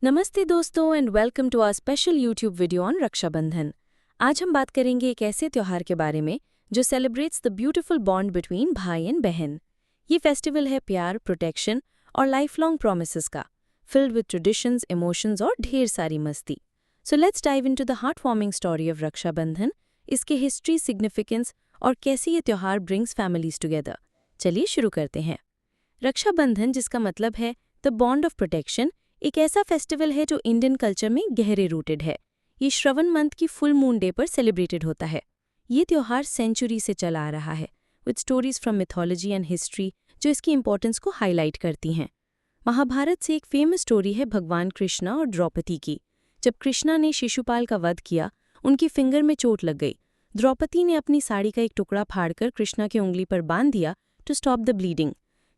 नमस्ते दोस्तों and welcome to our special YouTube video on Rakshabandhan. आज हम बात करेंगे एक ऐसे त्योहार के बारे में जो celebrates the beautiful bond between भाई एंड बहन। ये फेस्टिवल है प्यार, प्रोटेक्शन और लाइफ लॉन्ग प्रोमिसेस का, फिल्ड विद ट्रेडिशंस, इमोशंस और ढेर सारी मस्ती। So let's dive into the heart warming story of Rakshabandhan, इसके हिस्ट्री, सिग्निफिकेंस और कैसे ये त्योहार ब्रिंग्स फैमिलीज टुगेदर। चलिए शुरू करते हैं। रक्षाबंधन, जिसका मतलब है द बॉन्ड ऑफ प्रोटेक्शन, एक ऐसा फेस्टिवल है जो इंडियन कल्चर में गहरे रूटेड है। ये श्रवण मंथ की फुल मून डे पर सेलिब्रेटेड होता है। ये त्योहार सेंचुरी से चला आ रहा है, with stories from mythology and history जो इसकी इंपॉर्टेंस को हाईलाइट करती हैं। महाभारत से एक फेमस स्टोरी है भगवान कृष्णा और द्रौपदी की। जब कृष्णा ने शिशुपाल का वध किया, उनकी फिंगर में चोट लग गई। द्रौपदी ने अपनी साड़ी का एक टुकड़ा फाड़कर कृष्णा की उंगली पर बांध दिया to stop the bleeding.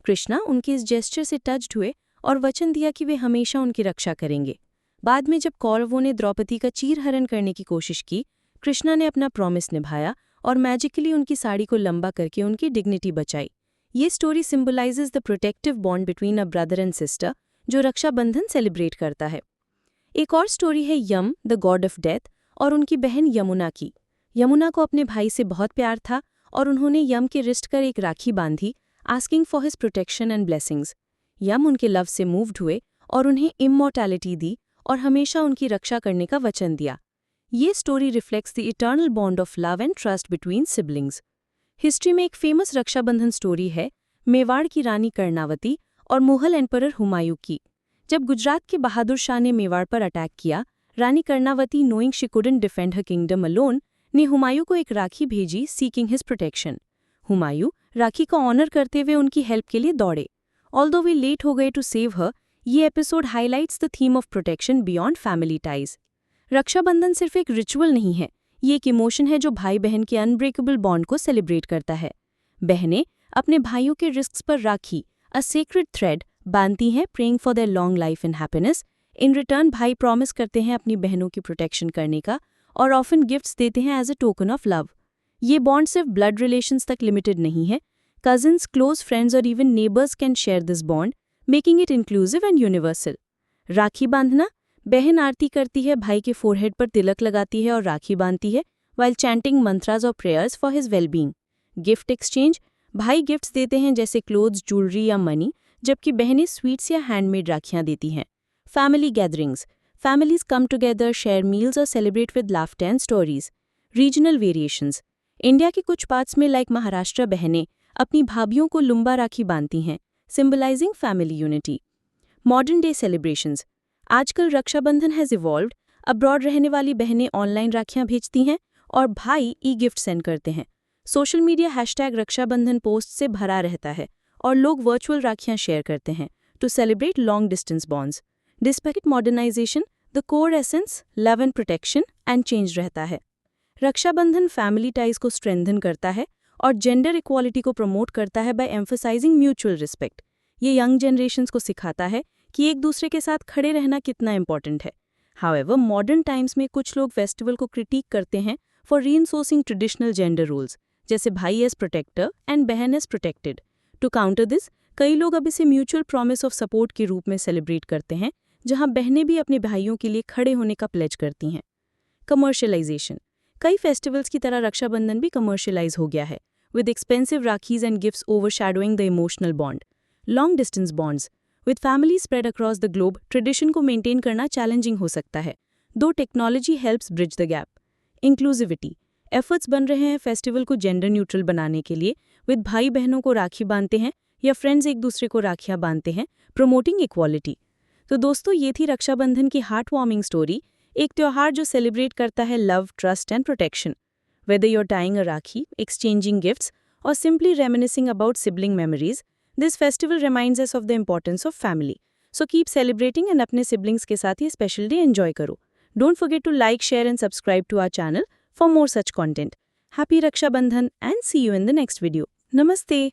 Krishna उनके इस जेस्चर से टच्ड हुए और वचन दिया कि वे हमेशा उनकी रक्षा करेंगे। बाद में जब कौरवों ने द्रौपदी का चीरहरण करने की कोशिश की, कृष्णा ने अपना प्रॉमिस निभाया और मैजिकली उनकी साड़ी को लंबा करके उनकी डिग्निटी बचाई। ये story symbolises the protective bond between a brother and sister जो रक्षाबंधन सेलिब्रेट करता है। एक और स्टोरी है यम, द गॉड ऑफ डेथ, और उनकी बहन यमुना की। यमुना को अपने भाई से बहुत प्यार था और उन्होंने यम के रिस्ट पर एक राखी बांधी, asking for his protection and blessings. Yama उनके लव से मूव्ड हुए और उन्हें इमॉर्टैलिटी दी और हमेशा उनकी रक्षा करने का वचन दिया। ये story reflects the eternal bond of love and trust between siblings. History में एक फेमस रक्षाबंधन स्टोरी है मेवाड़ की रानी कर्णावती और मुगल एम्परर हुमायूं की। जब गुजरात के बहादुर शाह ने मेवाड़ पर अटैक किया, Rani Karnavati, knowing she couldn't defend her kingdom alone, ने हुमायूं को एक राखी भेजी seeking his protection. Humayun rakhi का ऑनर करते हुए उनकी हेल्प के लिए दौड़े। Although we late हो गए to save her, ये episode highlights the theme of protection beyond family ties. Rakshabandhan सिर्फ एक रिचुअल नहीं है, ये एक इमोशन है जो भाई बहन के अनब्रेकेबल बॉन्ड को सेलिब्रेट करता है। बहनें अपने भाइयों के रिस्क्स पर राखी, अ सेक्रेड थ्रेड, बांधती हैं, praying for their long life and happiness. In return भाई प्रॉमिस करते हैं अपनी बहनों की प्रोटेक्शन करने का और ऑफन गिफ्ट्स देते हैं as a token of love. ये बॉन्ड सिर्फ ब्लड रिलेशंस तक लिमिटेड नहीं है। Cousins, close friends or even neighbors can share this bond, making it inclusive and universal. राखी बांधना, बहन आरती करती है, भाई के फोरहेड पर तिलक लगाती है और राखी बांधती है, while chanting mantras or prayers for his well-being. Gift exchange, भाई गिफ्ट्स देते हैं जैसे क्लोथ्स, ज्वेलरी या मनी, जबकि बहनें स्वीट्स या हैंडमेड राखियां देती हैं। Family gatherings, families come together, share meals or celebrate with laughter and stories. Regional variations, India के कुछ पार्ट्स में लाइक महाराष्ट्र बहनें अपनी भाभियों को लुम्बा राखी बांधती हैं, symbolising family unity. Modern day celebrations, आजकल रक्षाबंधन हैज़ इवॉल्व्ड। अब्रॉड रहने वाली बहनें ऑनलाइन राखियां भेजती हैं और भाई ई गिफ्ट सेंड करते हैं। Social media hashtag Rakshabandhan post से भरा रहता है और लोग वर्चुअल राखियां शेयर करते हैं to celebrate long distance bonds. Despite modernisation, the core essence love and protection and change रहता है। रक्षाबंधन फैमिली टाइज को स्ट्रेंथन करता है और जेंडर इक्वालिटी को प्रमोट करता है बाय एम्फसाइजिंग म्यूचुअल रिस्पेक्ट। ये यंग जनरेशन्स को सिखाता है कि एक दूसरे के साथ खड़े रहना कितना इंपॉर्टेंट है। हाउएवर, मॉडर्न टाइम्स में कुछ लोग फेस्टिवल को क्रिटिक करते हैं for reinforcing traditional gender rules, जैसे भाई एज प्रोटेक्टर एंड बहन as protected. To counter this, कई लोग अब इसे म्यूचुअल प्रॉमिस ऑफ सपोर्ट के रूप में सेलिब्रेट करते हैं, जहां बहनें भी अपने भाइयों के लिए खड़े होने का प्लेज करती हैं। कमर्शियलाइजेशन, कई फेस्टिवल्स की तरह रक्षाबंधन भी कमर्शियलाइज हो गया है, with expensive rakis and gifts overshadowing the emotional bond. Long distance bonds, with families spread across the globe, tradition को maintain करना challenging हो सकता है, though technology helps bridge the gap. Inclusivity, efforts बन रहे हैं फेस्टिवल को जेंडर न्यूट्रल बनाने के लिए, with भाई बहनों को राखी बांधते हैं या फ्रेंड्स एक दूसरे को राखियां बांधते हैं, promoting equality. तो दोस्तों, ये थी रक्षाबंधन की हार्ट वार्मिंग स्टोरी, एक त्योहार जो सेलिब्रेट करता है love, trust and protection. Whether you're tying a rakhi, exchanging gifts, or simply reminiscing about sibling memories, this festival reminds us of the importance of family. So keep celebrating and अपने siblings के साथ ये special day enjoy करो. Don't forget to like, share and subscribe to our channel for more such content. Happy Raksha Bandhan and see you in the next video. Namaste.